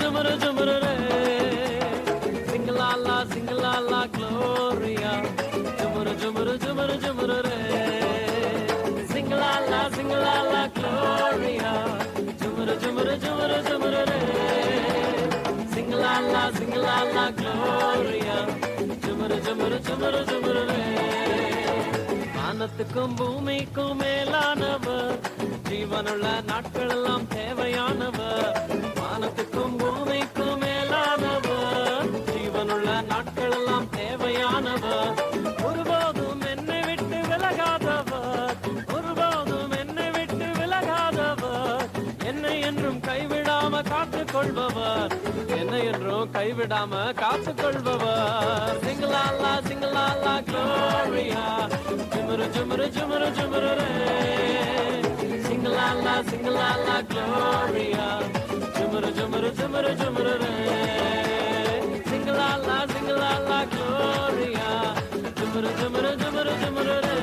jumru jumru re. Sing la la, Gloria. Jumru jumru jumru jumru re. Sing la la, Gloria. Jumru jumru jumru jumru re. Sing la la, Gloria. Jumru jumru jumru jumru re. வானத்துக்கும் பூமிக்கும் மேலானவர், ஜீவனுள்ள நாட்கள் எல்லாம் தேவையானவர். வானத்துக்கும் பூமிக்கும் மேலானவர், ஜீவனுள்ள நாட்கள் எல்லாம் தேவையானவர். ஒருபோதும் என்னை விட்டு விலகாதவர், ஒருபோதும் என்னை விட்டு விலகாதவர். என்னை என்றும் கைவிடாம காத்துக் கொள்பவர், என்னை என்றும் கைவிடாம காத்துக் கொள்பவர். சிங்கலாலா சிங்கலாலா Gloria. Jumru jumru jumru jumru re. Sing la la, Gloria. Jumru jumru jumru jumru re. Sing la la, Gloria. Jumru jumru jumru jumru re.